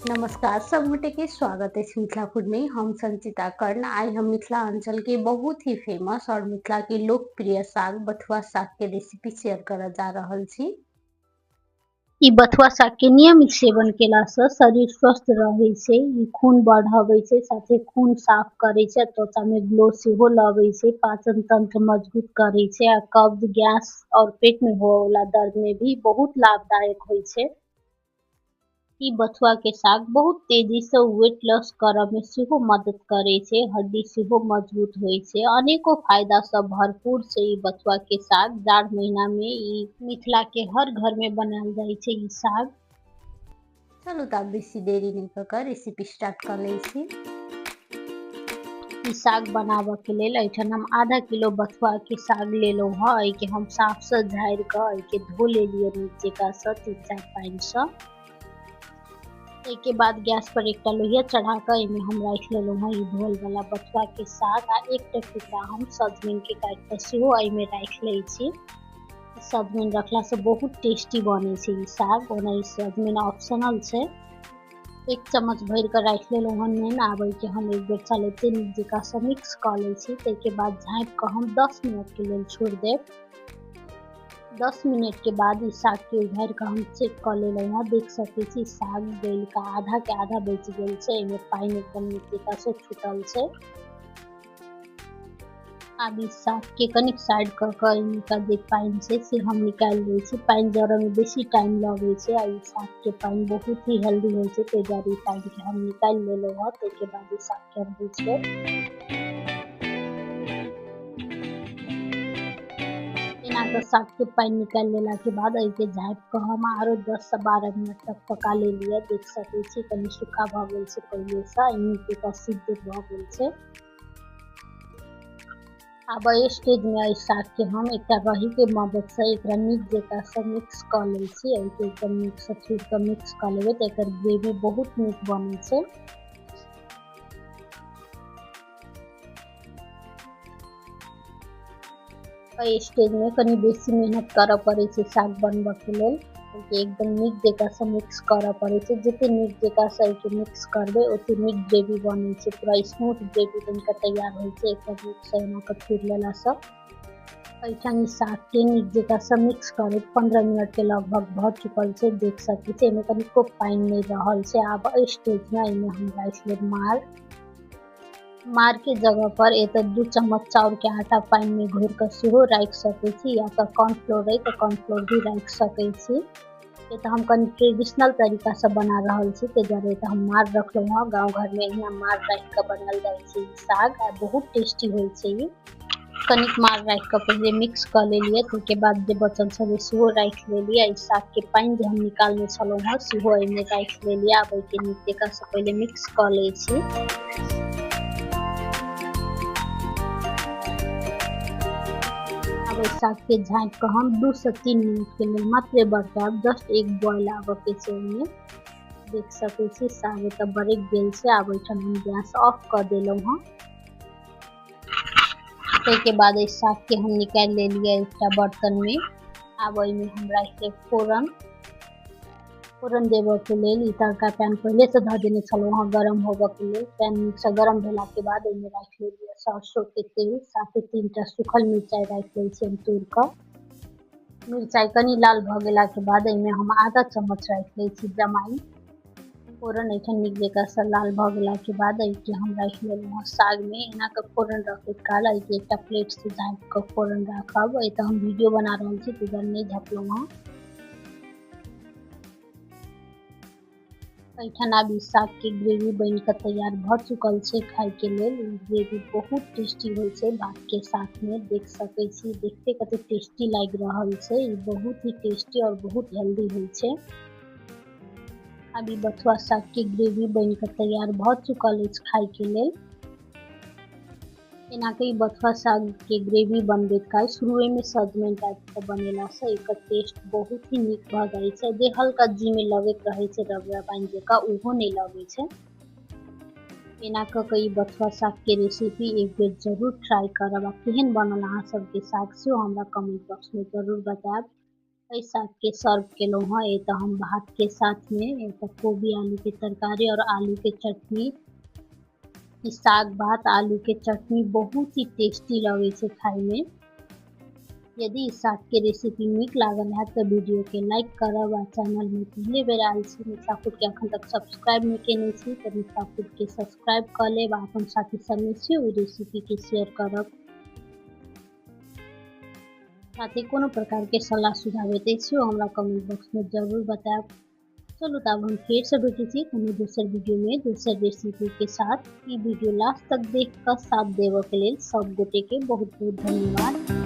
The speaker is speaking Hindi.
नमस्कार सब गोटे के स्वागत है मिथिला फूड में। हम संचिता कर्ण आज हम मिथिलांचल के बहुत ही फेमस और मिथिला के लोकप्रिय साग बथुआ साग के रेसिपी शेयर करल जा रहल छी। ई बथुआ साग के नियमित सेवन केला से शरीर स्वस्थ रहे छै, ई खून बढ़ावे छै, साथे खून साफ करे छै, त्वचा में ग्लो सेहो लावे छै, पाचन तंत्र मजबूत करे छै आ कब्ज गैस और पेट में होए वाला दर्द में भी बहुत लाभदायक होय छै। ई बथुआ के साग बहुत तेजी से वेट लॉस करब में सेहो मदद करे छै, हड्डी सेहो मजबूत होय छै, अनेको फायदा से भरपूर छै। ई बथुआ के साग जाड़ महीना में ई मिथिला के हर घर में बनाल जाय छै। ई साग चलू तब बेसी देरी नहीं कर रेसिपी स्टार्ट कर ले छी। ई साग बनाबे के लेल एठन हम आधा किलो बथुआ के साग लेलो ह। एहि के हम साफ से झाड़ के एहि के धो लेलिए नीचे का से 3-4 पानी से। एक बाद गैस पर एक लोहिया चढ़ा कर इमे हम रख लेलो है ई धोल वाला बथुआ के साग आ एक टुकड़ा हम सजमन के काट के सेहो एमे रख ले छी। सजमन रखला से बहुत टेस्टी बने छै ई साग, ओना ई सजमन ऑप्शनल छै। एक चम्मच भर के रख लेलो हन नहीं आबे के हम एक बेर चलते नीक जका से मिक्स कर ले छी। के बाद झाँप के हम 10 मिनट के लिए छोड़ देब। 10 मिनट के बाद इस साग के उघार के हम चेक कर लेलो हैं, देख सके छी साग गल का आधा के आधा बच गेल छै, एमे पानी एकदम नीचे से छूटल छै। अब इस साग के कनिक साइड कर के इमे का जे पानी छै से हम निकाल ले छी। पानी जरे में बेसी टाइम लगे छै आ ई साग के पानी बहुत ही हेल्दी होय छै, ते जारी पानी के हम निकाल लेलो हैं। ते के बाद इस साग के हम बुझबे के साग के पानी निकाल लेला के बाद एके झाँप के हम आरो 10 से 12 मिनट तक पका ले लिया। देख सके छी कनी सूखा भ गेल छै पहले से, नीचे का सिद्ध भ गेल छै। अब इस स्टेज में इस साग के हम एक रही के मदद से एक नीक जका से मिक्स कर ले छी। एके एकदम नीक से छीट के मिक्स कर लेबे त एकर ग्रेवी बहुत नीक बने छै। स्टेज में कनी बेसी मेहनत करे पड़े छै साग बनबे के लेल, एकदम नीक जका से मिक्स करे पड़े छै। जते नीक जका से के मिक्स करबे ओते नीक ग्रेवी बने छै, पूरा स्मूथ ग्रेवी बनके तैयार होय छै। एक नीक से एना के फिर लेला से एठन साग के नीक जका से मिक्स करे 15 मिनट के लगभग भ चुकल छै। देख सके छी एमे कनिको पानी नहीं रहल छै। अब स्टेज में एमे हम राइस ले मार के जगह पर एक 2 चम्मच चाउर के आटा पानी में घोर के सेहो रख सके छी, या तो कॉर्नफ्लोर है तो कॉर्नफ्लोर भी रख सके छी। ये तो हम कनी ट्रेडिशनल तरीका से बना रहल छी, ते जरे तो हम मार रखलो हां। गांव घर में यहाँ मार रख के बनल जाय छै साग आ बहुत टेस्टी होय छै। ई कनिक मार रख के पहले मिक्स कर लेलिए, के बाद जे बचल छले सेहो रख लेलिए। इस साग के पानी जे हम निकालने छलो हां सेहो एमे रख लेलिए। अब के नीचे का से पहले मिक्स कर ले छी। साग के झाँप के हम 2 से 3 मिनट के लिए मात्र बरकाब जस्ट एक बॉयल आवे के चाहिए। देख सके छी साग त बरक गेल छै। अब एठन हम गैस ऑफ कर देलो हां। के बाद इस साग के हम निकाल ले लिए एक बर्तन में। अब एमे हम रख ले फोरन देवे के लेल ई तड़का पैन पहले से ध देने छलो हां गरम होबे के लेल। पैन नीक से गरम भेला के बाद एमे रख लेलिए सरसों के तेल, साथे 3टा सूखल मिर्चाई रख ले छी हम तोड़ के। मिर्चाई कनी लाल भ गेला के बाद एमे हम आधा चम्मच रख ले छी जमाइन। फोरन एठन नीक जका से लाल भ गेला के बाद एके हम रख लेलो साग में। एना के फोरन रखे काल एके एकटा प्लेट से झाँप के फोरन राखब। ए त हम वीडियो बना रहल छी त नहीं झपलो हां। एठन अब इस साग के ग्रेवी बन के तैयार भ चुकल छै खाए के लेल। ग्रेवी बहुत टेस्टी होय छै भात के साथ में। देख सके छी देखते कते टेस्टी लाग रहल छै। ई बहुत ही टेस्टी और बहुत हेल्दी होय छै। अब ई बथुआ साग के ग्रेवी बन के तैयार भ चुकल अछि खाए के लेल। एना के बथुआ साग के ग्रेवी बनबे काल शुरुए में सजमन टाइप के बनेला से एकर टेस्ट बहुत ही नीक भ जाय छै। जे हल्का जी में लगत रहे छै रबड़ा पानी जका उहो नहीं लगे छै। एना के ई बथुआ साग के रेसिपी एक बेर जरूर ट्राई करब। आ केहन बनल अहाँ सब के साग से हमरा कमेंट बॉक्स में जरूर बताएब। एहि साग के सर्व केलहुँ हँ। ये तो हम भात के साथ में, ये तो कोबी आलू के तरकारी और आलू के चटनी। ई साग भात आलू के चटनी बहुत ही टेस्टी लगे छै खाए में। यदि इस साग के रेसिपी नीक लागल है तो वीडियो के लाइक करब आ चैनल में पहले बेर आयल छी मिथिला फूड के अखन तक सब्सक्राइब नहीं केने छी तो मिथिला फूड के सब्सक्राइब कर लेब आ अपन साथी सब में से ओहि रेसिपी के शेयर करब। साथ ही कोनो प्रकार के सलाह सुझाव हेतै से हमरा कमेंट बॉक्स में जरूर बताएब। चलू तब हम फिर से भेटै छी कोनो दोसर वीडियो में दोसर रेसिपी के साथ। ई वीडियो लास्ट तक देख कर साथ देबऽ के लेल सब गोटे के बहुत बहुत धन्यवाद।